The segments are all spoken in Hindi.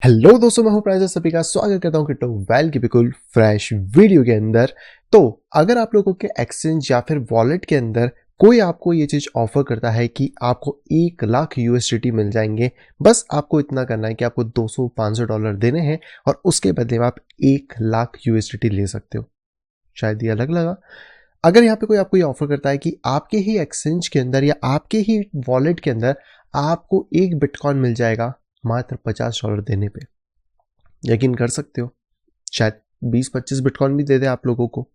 हेलो दोस्तों, मैं हूं प्राइजर। सभी का स्वागत करता हूं क्रिप्टो वेल की बिल्कुल फ्रेश वीडियो के अंदर। तो अगर आप लोगों के एक्सचेंज या फिर वॉलेट के अंदर कोई आपको ये चीज ऑफर करता है कि आपको 1 लाख यूएसडीटी मिल जाएंगे, बस आपको इतना करना है कि आपको $200-500 देने हैं और उसके बदले में आप 1 लाख यूएसडीटी ले सकते हो। शायद ये अलग लगा। अगर यहाँ पे कोई आपको ये ऑफर करता है कि आपके ही एक्सचेंज के अंदर या आपके ही वॉलेट के अंदर आपको 1 बिटकॉइन मिल जाएगा मात्र $50 देने पे, यकीन कर सकते हो? शायद 20-25 बिटकॉइन भी दे दे आप लोगों को,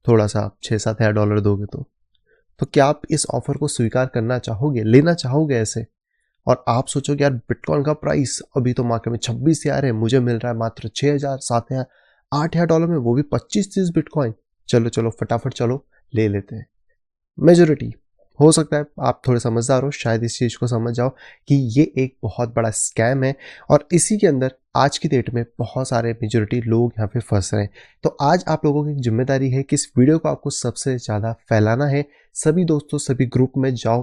थोड़ा सा आप 6-7 हज़ार डॉलर दोगे तो क्या आप इस ऑफर को स्वीकार करना चाहोगे, लेना चाहोगे ऐसे? और आप सोचोगे यार बिटकॉइन का प्राइस अभी तो मार्केट में 26 हज़ार है, मुझे मिल रहा है मात्र 6 हज़ार, 7 हज़ार, 8 हज़ार डॉलर में, वो भी 25-30 बिटकॉइन। चलो चलो फटाफट चलो ले लेते हैं। मेजोरिटी हो सकता है आप थोड़े समझदार हो, शायद इस चीज़ को समझ जाओ कि ये एक बहुत बड़ा स्कैम है और इसी के अंदर आज की डेट में बहुत सारे मेजोरिटी लोग यहाँ पे फंस रहे हैं। तो आज आप लोगों की जिम्मेदारी है कि इस वीडियो को आपको सबसे ज़्यादा फैलाना है। सभी दोस्तों, सभी ग्रुप में जाओ,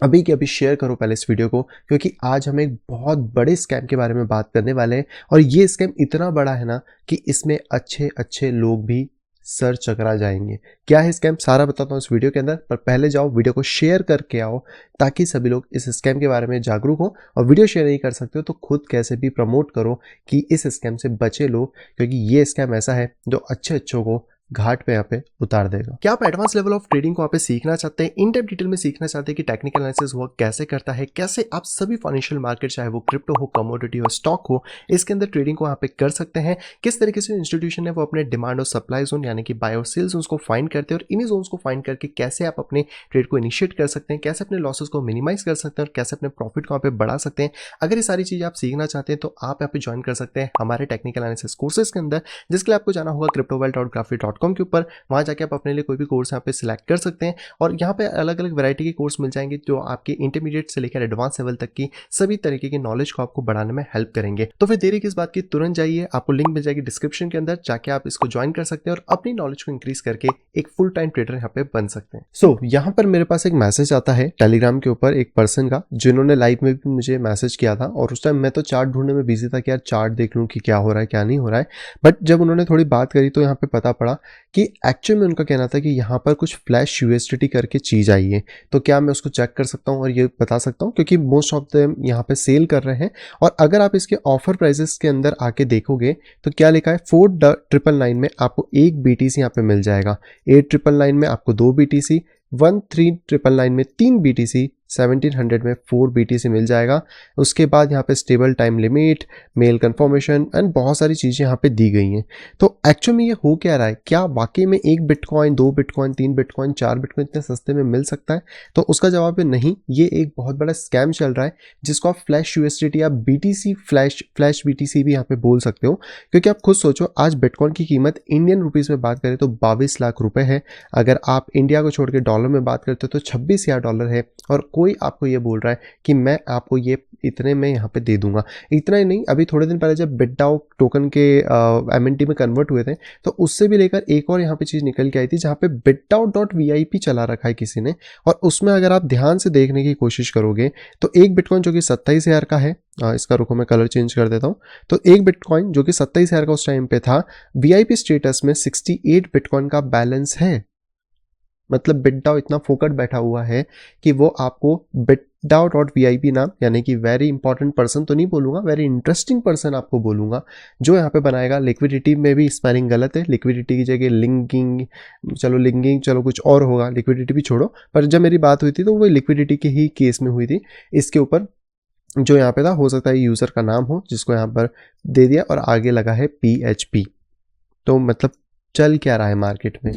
अभी के अभी शेयर करो पहले इस वीडियो को, क्योंकि आज हम एक बहुत बड़े स्कैम के बारे में बात करने वाले हैं। और ये स्कैम इतना बड़ा है ना कि इसमें अच्छे अच्छे लोग भी सर चकरा जाएंगे। क्या है स्कैम, सारा बताता हूँ इस वीडियो के अंदर, पर पहले जाओ वीडियो को शेयर करके आओ ताकि सभी लोग इस स्कैम के बारे में जागरूक हो। और वीडियो शेयर नहीं कर सकते हो तो खुद कैसे भी प्रमोट करो कि इस स्कैम से बचे लो, क्योंकि ये स्कैम ऐसा है जो अच्छे अच्छों को घाट पे यहाँ पे उतार देगा। क्या आप एडवांस लेवल ऑफ ट्रेडिंग को यहाँ पे सीखना चाहते हैं, इन डेप्थ डिटेल में सीखना चाहते हैं कि टेक्निकल एनालिसिस वर्क कैसे करता है, कैसे आप सभी फाइनेंशियल मार्केट, चाहे वो क्रिप्टो हो, कमोडिटी हो, स्टॉक हो, इसके अंदर ट्रेडिंग को यहाँ पे कर सकते हैं, किस तरीके से इंस्टीट्यूशन है वो अपने डिमांड और सप्लाई जोन यानी कि बाय और सेल जोन्स को फाइंड करते हैं और इन्हीं जोन्स को फाइंड करके कैसे आप अपने ट्रेड को इनिशिएट कर सकते हैं, कैसे अपने लॉसेस को मिनिमाइज कर सकते हैं और कैसे अपने प्रॉफिट को यहाँ पे बढ़ा सकते हैं। अगर ये सारी चीजें आप सीखना चाहते हैं तो आप यहाँ पे ज्वाइन कर सकते हैं हमारे टेक्निकल एनालिसिस कोर्सेज के अंदर, जिसके लिए आपको जाना होगा cryptowealth.graphy.com के ऊपर। वहाँ जाके आप अपने लिए कोई भी कोर्स यहाँ पे सिलेक्ट कर सकते हैं और यहाँ पे अलग अलग वैरायटी के कोर्स मिल जाएंगे जो आपके इंटरमीडिएट से लेकर एडवांस लेवल तक की सभी तरीके की नॉलेज को आपको बढ़ाने में हेल्प करेंगे। तो फिर देरी किस बात की, तुरंत जाइए, आपको लिंक मिल जाएगी डिस्क्रिप्शन के अंदर, जाके आप इसको ज्वाइन कर सकते हैं और अपनी नॉलेज को इंक्रीज करके एक फुल टाइम ट्रेडर यहाँ पे बन सकते हैं। सो यहाँ पर मेरे पास एक मैसेज आता है टेलीग्राम के ऊपर एक पर्सन का, जिन्होंने लाइव में भी मुझे मैसेज किया था और उस टाइम मैं तो चार्ट ढूंढने में बिजी था कि यार चार्ट देख लूँ कि क्या हो रहा है क्या नहीं हो रहा है। बट जब उन्होंने थोड़ी बात करी तो यहाँ पे पता पड़ा कि एक्चुअल में उनका कहना था कि यहाँ पर कुछ फ्लैश यूएसडीटी करके चीज़ आई है। तो क्या मैं उसको चेक कर सकता हूँ और ये बता सकता हूँ, क्योंकि मोस्ट ऑफ देम यहाँ पे सेल कर रहे हैं। और अगर आप इसके ऑफर प्राइसेस के अंदर आके देखोगे तो क्या लिखा है, 4999 में आपको 1 BTC यहाँ पे मिल जाएगा, 8999 में आपको 2 BTC, 13999 में 3 BTC, 1700 में 4 BTC मिल जाएगा। उसके बाद यहाँ पे stable time limit, mail confirmation and बहुत सारी चीज़ें यहाँ पे दी गई हैं। तो एक्चुअल में ये हो क्या रहा है, क्या वाकई में 1 बिटकॉइन, 2 बिटकॉइन, 3 बिटकॉइन, 4 बिटकॉइन इतने सस्ते में मिल सकता है? तो उसका जवाब है नहीं, ये एक बहुत बड़ा स्कैम चल रहा है जिसको आप फ्लैश यूएसडीटी या BTC, फ्लैश BTC भी यहाँ पे बोल सकते हो। क्योंकि आप खुद सोचो, आज बिटकॉइन की कीमत इंडियन रुपीज़ में बात करें तो 22 लाख रुपए है। अगर आप इंडिया को छोड़ के डॉलर में बात करते हो तो 26,000 है और कोई आपको ये बोल रहा है कि मैं आपको ये इतने में यहाँ पे दे दूंगा। इतना ही नहीं, अभी थोड़े दिन पहले जब बिटडाओ टोकन के MNT में कन्वर्ट हुए थे तो उससे भी लेकर एक और यहाँ पे चीज़ निकल के आई थी जहाँ पे bitdao.vip चला रखा है किसी ने। और उसमें अगर आप ध्यान से देखने की कोशिश करोगे तो एक बिटकॉइन जो कि 27,000 का है, इसका रुको मैं कलर चेंज कर देता हूँ, तो एक बिटकॉइन जो कि 27,000 का उस टाइम पे था, VIP स्टेटस में 68 बिटकॉइन का बैलेंस है। मतलब बिटडाओ इतना फोकट बैठा हुआ है कि वो आपको bitdao.vip नाम, यानी कि वेरी इंपॉर्टेंट पर्सन तो नहीं बोलूंगा, वेरी इंटरेस्टिंग पर्सन आपको बोलूंगा, जो यहाँ पे बनाएगा। लिक्विडिटी में भी स्पेलिंग गलत है, लिक्विडिटी की जगह लिंकिंग, चलो कुछ और होगा, लिक्विडिटी भी छोड़ो। पर जब मेरी बात हुई थी तो वो लिक्विडिटी के ही केस में हुई थी। इसके ऊपर जो यहाँ पे था, हो सकता है यूज़र का नाम हो जिसको यहाँ पर दे दिया और आगे लगा है PHP। तो मतलब चल क्या रहा है मार्केट में,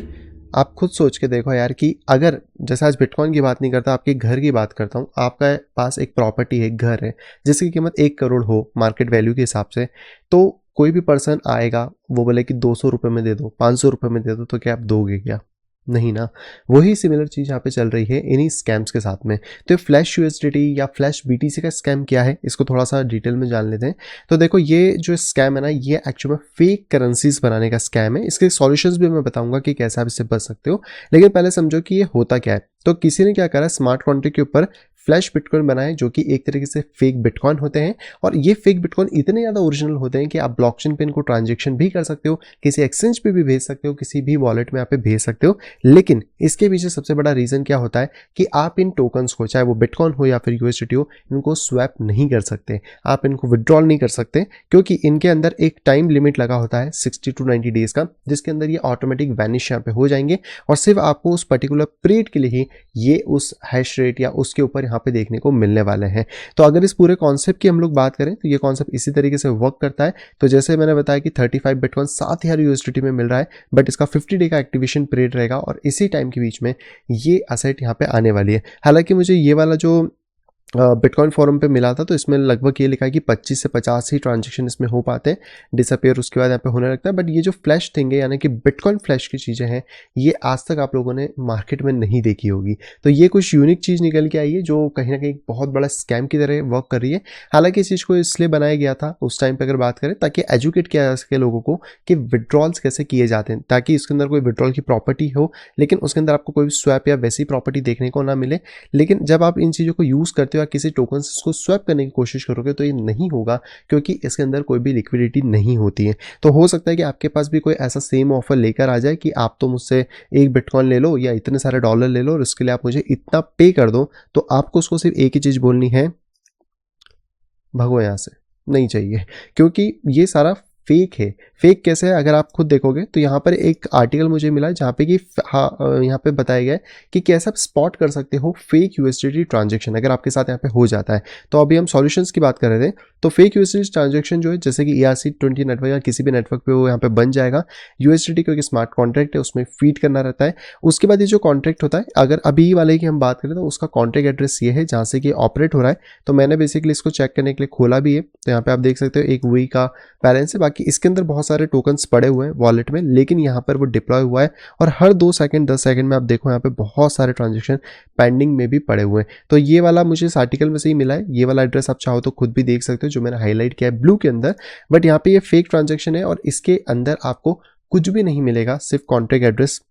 आप खुद सोच के देखो यार कि अगर, जैसे आज बिटकॉइन की बात नहीं करता, आपके घर की बात करता हूँ, आपका पास एक प्रॉपर्टी है, एक घर है जिसकी कीमत 1 करोड़ हो मार्केट वैल्यू के हिसाब से, तो कोई भी पर्सन आएगा वो बोले कि 200 रुपये में दे दो, 500 रुपये में दे दो, तो क्या आप दोगे क्या? नहीं ना। वही सिमिलर चीज़ यहाँ पे चल रही है इन्हीं स्कैम्स के साथ में। तो ये फ्लैश यूएसडीटी या फ्लैश BTC का स्कैम क्या है, इसको थोड़ा सा डिटेल में जान लेते हैं। तो देखो, ये जो स्कैम है ना, ये एक्चुअल में फेक करेंसीज बनाने का स्कैम है। इसके सॉल्यूशंस भी मैं बताऊंगा कि कैसे आप इससे बच सकते हो, लेकिन पहले समझो कि ये होता क्या है। तो किसी ने क्या करा, स्मार्ट कॉन्ट्रैक्ट के ऊपर फ्लैश बिटकॉइन बनाए जो कि एक तरीके से फेक बिटकॉइन होते हैं। और ये फेक बिटकॉइन इतने ज़्यादा ओरिजिनल होते हैं कि आप ब्लॉकचेन पे इनको ट्रांजेक्शन भी कर सकते हो, किसी एक्सचेंज पे भी भेज सकते हो, किसी भी वॉलेट में आप भेज सकते हो। लेकिन इसके पीछे सबसे बड़ा रीज़न क्या होता है कि आप इन टोकन्स को, चाहे वो बिटकॉइन हो या फिर यूएसडीटी हो, इनको स्वैप नहीं कर सकते, आप इनको विड्रॉल नहीं कर सकते, क्योंकि इनके अंदर एक टाइम लिमिट लगा होता है 60 to 90 डेज का, जिसके अंदर ये ऑटोमेटिक वैनिश यहाँ पे हो जाएंगे और सिर्फ आपको उस पर्टिकुलर पीरियड के लिए ही ये उस हैश रेट या उसके ऊपर यहाँ पे देखने को मिलने वाले हैं। तो अगर इस पूरे कॉन्सेप्ट की हम लोग बात करें तो ये कॉन्सेप्ट इसी तरीके से वर्क करता है। तो जैसे मैंने बताया कि 35 बिटकॉइन 7,000 यूएसडीटी में मिल रहा है, बट इसका 50 डे का एक्टिवेशन पीरियड रहेगा और इसी टाइम के बीच में ये असेट यहाँ पे आने वाली है। हालांकि मुझे ये वाला जो बिटकॉइन फोरम पे मिला था तो इसमें लगभग ये लिखा है कि 25 से 50 ही ट्रांजेक्शन इसमें हो पाते हैं, डिसअपियर उसके बाद यहाँ पे होने लगता है। बट ये जो फ्लैश थिंग है, यानी कि बिटकॉइन फ्लैश की चीज़ें हैं, ये आज तक आप लोगों ने मार्केट में नहीं देखी होगी। तो ये कुछ यूनिक चीज़ निकल के आई है जो कहीं ना कहीं बहुत बड़ा स्कैम की तरह वर्क कर रही है। हालांकि इस चीज़ को इसलिए बनाया गया था उस टाइम पर अगर बात करें ताकि एजुकेट किया जा सके लोगों को कि विड्रॉल्स कैसे किए जाते हैं, ताकि इसके अंदर कोई विड्रॉल की प्रॉपर्टी हो लेकिन उसके अंदर आपको कोई स्वैप या वैसी प्रॉपर्टी देखने को ना मिले। लेकिन जब आप इन चीज़ों को यूज़ करते हो या किसी टोकन को स्वैप करने की कोशिश करोगे तो ये नहीं होगा, क्योंकि इसके अंदर कोई भी लिक्विडिटी नहीं होती है। तो हो सकता है कि आपके पास भी कोई ऐसा सेम ऑफर लेकर आ जाए कि आप तो मुझसे एक बिटकॉइन ले लो या इतने सारे डॉलर ले लो और उसके लिए आप मुझे इतना पे कर दो, तो आपको उसको सिर्फ एक ही चीज़ बोलनी है, भागो यहाँ से, नहीं चाहिए। क्योंकि ये सारा फेक है। फेक कैसे है अगर आप खुद देखोगे तो यहाँ पर एक आर्टिकल मुझे मिला जहाँ पे कि यहाँ पे बताया गया है कि कैसे आप स्पॉट कर सकते हो फेक यूएसडीटी ट्रांजैक्शन अगर आपके साथ यहाँ पे हो जाता है। तो अभी हम सॉल्यूशंस की बात कर रहे थे, तो फेक यूएसडीटी ट्रांजैक्शन जो है जैसे कि ERC20 नेटवर्क या किसी भी नेटवर्क पे वो यहाँ पे बन जाएगा। यूएसडीटी क्योंकि स्मार्ट कॉन्ट्रैक्ट है उसमें फीड करना रहता है। उसके बाद ये जो कॉन्ट्रैक्ट होता है, अगर अभी वाले की हम बात करें तो उसका कॉन्ट्रैक्ट एड्रेस ये है जहाँ से कि ऑपरेट हो रहा है। तो मैंने बेसिकली इसको चेक करने के लिए खोला भी है, तो यहाँ पे आप देख सकते हो एक वी का बैलेंस है। बाकी इसके अंदर बहुत सारे टोकन्स पड़े हुए हैं वॉलेट में, लेकिन यहाँ पर वो डिप्लॉय हुआ है और हर 2 सेकंड 10 सेकंड में आप देखो यहाँ पे बहुत सारे ट्रांजेक्शन पेंडिंग में भी पड़े हुए हैं। तो ये वाला मुझे इस आर्टिकल में से ही मिला है। ये वाला एड्रेस आप चाहो तो खुद भी देख सकते हो जो मैंने हाईलाइट किया है ब्लू के अंदर। बट यहाँ पे ये फेक ट्रांजेक्शन है और इसके अंदर आपको कुछ भी नहीं मिलेगा, सिर्फ कॉन्ट्रैक्ट एड्रेस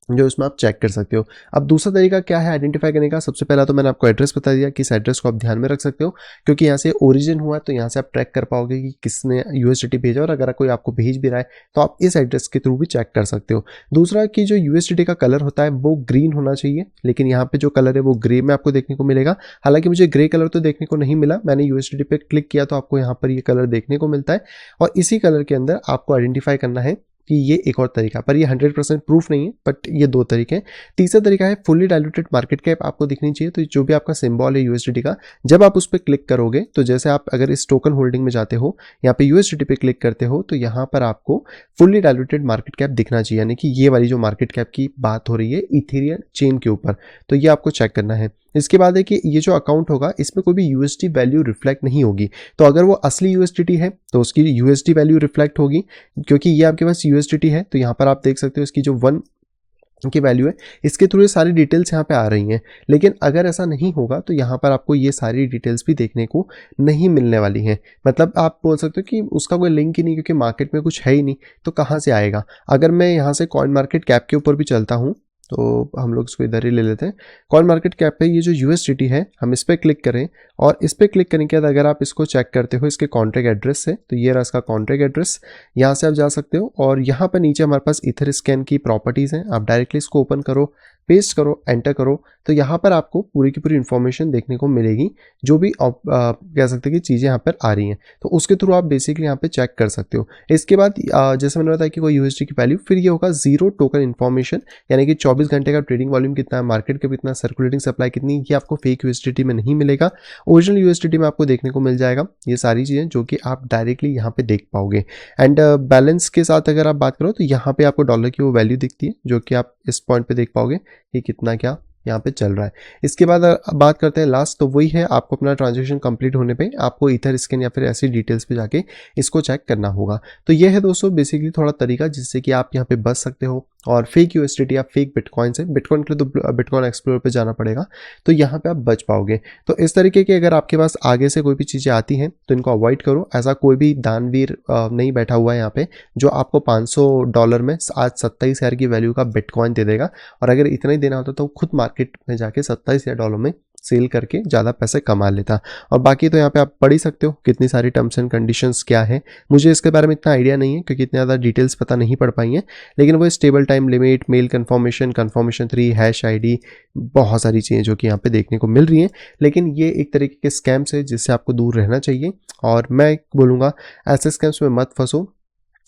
जो इसमें आप चेक कर सकते हो। अब दूसरा तरीका क्या है आइडेंटिफाई करने का, सबसे पहला तो मैंने आपको एड्रेस बता दिया कि इस एड्रेस को आप ध्यान में रख सकते हो क्योंकि यहाँ से ओरिजिन हुआ है, तो यहाँ से आप ट्रैक कर पाओगे कि किसने यूएसडीटी भेजा और अगर कोई आपको भेज भी रहा है तो आप इस एड्रेस के थ्रू भी चेक कर सकते हो। दूसरा कि जो यूएसडीटी का कलर होता है वो ग्रीन होना चाहिए, लेकिन यहाँ पे जो कलर है वो ग्रे में आपको देखने को मिलेगा। हालांकि मुझे ग्रे कलर तो देखने को नहीं मिला, मैंने यूएसडीटी पे क्लिक किया तो आपको यहाँ पर ये कलर देखने को मिलता है और इसी कलर के अंदर आपको आइडेंटिफाई करना है कि ये एक और तरीका, पर ये 100% प्रूफ नहीं है, बट ये 2 तरीके हैं। तीसरा तरीका है फुल्ली डाइल्यूटेड मार्केट कैप आपको दिखनी चाहिए। तो जो भी आपका सिंबल है यूएसडीटी का, जब आप उस पर क्लिक करोगे तो जैसे आप अगर इस टोकन होल्डिंग में जाते हो, यहाँ पे यूएसडीटी पे क्लिक करते हो तो यहाँ पर आपको फुल्ली डाइल्यूटेड मार्केट कैप दिखना चाहिए, यानी कि ये वाली जो मार्केट कैप की बात हो रही है इथेरियम चेन के ऊपर, तो ये आपको चेक करना है। इसके बाद है कि ये जो अकाउंट होगा इसमें कोई भी यूएसडी वैल्यू रिफ्लेक्ट नहीं होगी। तो अगर वो असली यूएसडीटी है तो उसकी यूएसडी वैल्यू रिफ्लेक्ट होगी, क्योंकि ये आपके पास यूएसडीटी है। तो यहाँ पर आप देख सकते हो इसकी जो 1 की वैल्यू है, इसके थ्रू ये सारी डिटेल्स यहाँ पे आ रही हैं। लेकिन अगर ऐसा नहीं होगा तो यहाँ पर आपको ये सारी डिटेल्स भी देखने को नहीं मिलने वाली हैं। मतलब आप बोल सकते हो कि उसका कोई लिंक ही नहीं, क्योंकि मार्केट में कुछ है ही नहीं, तो कहाँ से आएगा। अगर मैं यहाँ से कॉइन मार्केट कैप के ऊपर भी चलता हूँ तो हम लोग इसको इधर ही ले लेते हैं। कॉइन मार्केट कैप पे ये जो यूएसडीटी है हम इस पर क्लिक करें और इस पर क्लिक करने के बाद अगर आप इसको चेक करते हो इसके कॉन्ट्रैक्ट एड्रेस से, तो ये रहा इसका कॉन्ट्रैक्ट एड्रेस। यहाँ से आप जा सकते हो और यहाँ पर नीचे हमारे पास ईथर स्कैन की प्रॉपर्टीज़ हैं। आप डायरेक्टली इसको ओपन करो, पेस्ट करो, एंटर करो, तो यहाँ पर आपको पूरी की पूरी इन्फॉर्मेशन देखने को मिलेगी, जो भी कह सकते हैं कि चीज़ें यहाँ पर आ रही हैं। तो उसके थ्रू आप बेसिकली यहाँ पे चेक कर सकते हो। इसके बाद जैसे मैंने बताया कि कोई यूएसडी की वैल्यू, फिर ये होगा जीरो टोकन इन्फॉर्मेशन, यानी कि 24 घंटे का ट्रेडिंग वॉल्यूम कितना है, मार्केट का कितना, सर्कुलेटिंग सप्लाई कितनी, ये आपको फेक यूएसडीटी में नहीं मिलेगा। ओरिजिनल यूएसडीटी में आपको देखने को मिल जाएगा ये सारी चीज़ें जो कि आप डायरेक्टली यहाँ पे देख पाओगे। एंड बैलेंस के साथ अगर आप बात करो तो यहाँ पे आपको डॉलर की वो वैल्यू दिखती है जो कि आप इस पॉइंट पे देख पाओगे कि कितना क्या यहाँ पे चल रहा है। इसके बाद बात करते हैं लास्ट, तो वही है आपको अपना ट्रांजेक्शन कंप्लीट होने पे आपको ईथर स्कैन या फिर ऐसी डिटेल्स पे जाके इसको चेक करना होगा। तो ये है दोस्तों बेसिकली थोड़ा तरीका जिससे कि आप यहाँ पे बच सकते हो और फेक यूएसडीटी या फेक बिटकॉइन से, बिटकॉइन के लिए तो बिटकॉइन एक्सप्लोरर पे जाना पड़ेगा, तो यहाँ पे आप बच पाओगे। तो इस तरीके की अगर आपके पास आगे से कोई भी चीज़ें आती हैं तो इनको अवॉइड करो। ऐसा कोई भी दानवीर नहीं बैठा हुआ है यहाँ पे जो आपको $500 में आज 27,000 की वैल्यू का बिटकॉइन दे देगा, और अगर इतना ही देना होता तो खुद मार्केट में जाके $27,000 में सेल करके ज़्यादा पैसे कमा लेता। और बाकी तो यहाँ पे आप पढ़ ही सकते हो कितनी सारी टर्म्स एंड कंडीशंस क्या है। मुझे इसके बारे में इतना आइडिया नहीं है क्योंकि इतनी ज़्यादा डिटेल्स पता नहीं पड़ पाई हैं, लेकिन वो stable time limit, mail confirmation, confirmation 3, hash ID, बहुत सारी चीज़ें जो कि यहाँ पे देखने को मिल रही हैं। लेकिन ये एक तरीके के स्कैम्स है जिससे आपको दूर रहना चाहिए, और मैं बोलूँगा ऐसे स्कैम्स में मत फंसो।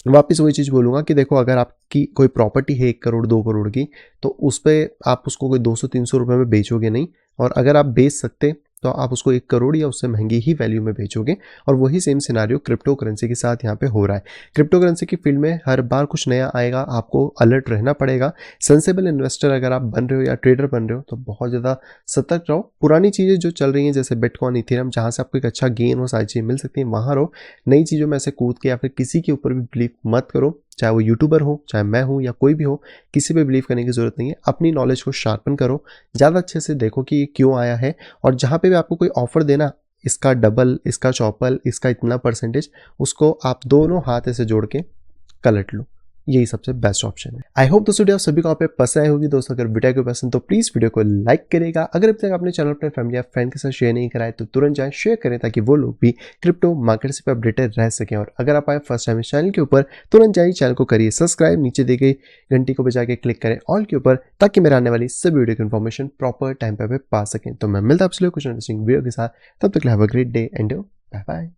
वापस वही चीज़ बोलूँगा कि देखो, अगर आपकी कोई प्रॉपर्टी है 1 करोड़ 2 करोड़ की, तो उस पे आप उसको कोई 200-300 रुपए में बेचोगे नहीं, और अगर आप बेच सकते तो आप उसको 1 करोड़ या उससे महंगी ही वैल्यू में बेचोगे। और वही सेम सिनेरियो क्रिप्टो करेंसी के साथ यहाँ पे हो रहा है। क्रिप्टो करेंसी की फील्ड में हर बार कुछ नया आएगा, आपको अलर्ट रहना पड़ेगा। सेंसिबल इन्वेस्टर अगर आप बन रहे हो या ट्रेडर बन रहे हो तो बहुत ज़्यादा सतर्क रहो। पुरानी चीज़ें जो चल रही हैं जैसे बिटकॉइन, इथेरियम, जहाँ से आपको एक अच्छा गेन और सारी चीज़ें मिल सकती हैं, वहाँ रहो। नई चीज़ों में ऐसे कूद के या फिर किसी के ऊपर भी बिलीव मत करो, चाहे वो यूट्यूबर हो, चाहे मैं हूँ या कोई भी हो, किसी पे बिलीव करने की ज़रूरत नहीं है। अपनी नॉलेज को शार्पन करो, ज़्यादा अच्छे से देखो कि ये क्यों आया है, और जहाँ पे भी आपको कोई ऑफर देना, इसका डबल, इसका चौपल, इसका इतना परसेंटेज, उसको आप दोनों हाथ ऐसे जोड़ के कलट लो। यही सबसे बेस्ट ऑप्शन है। आई होप दोस्तों वीडियो आप सभी को आप पे पसंद आई होगी। दोस्तों अगर वीडियो को पसंद तो प्लीज़ वीडियो को लाइक करेगा। अगर अब तक आपने चैनल अपने फैमिली या फ्रेंड के साथ शेयर नहीं कराए तो तुरंत जाएं, शेयर करें, ताकि वो लोग भी क्रिप्टो मार्केट से अपडेटेड रह सकें। और अगर आप आए फर्स्ट टाइम इस चैनल के ऊपर, तुरंत जाइए चैनल को करिए सब्सक्राइब, नीचे दी गई घंटी को बजा के क्लिक करें ऑल के ऊपर, ताकि मेरे आने वाली सभी वीडियो की इन्फॉर्मेशन प्रॉपर टाइम पे पा सकें। तो मैं मिलता हूं आपसे कुछ इंटरेस्टिंग वीडियो के साथ, तब तक have a great day and bye bye.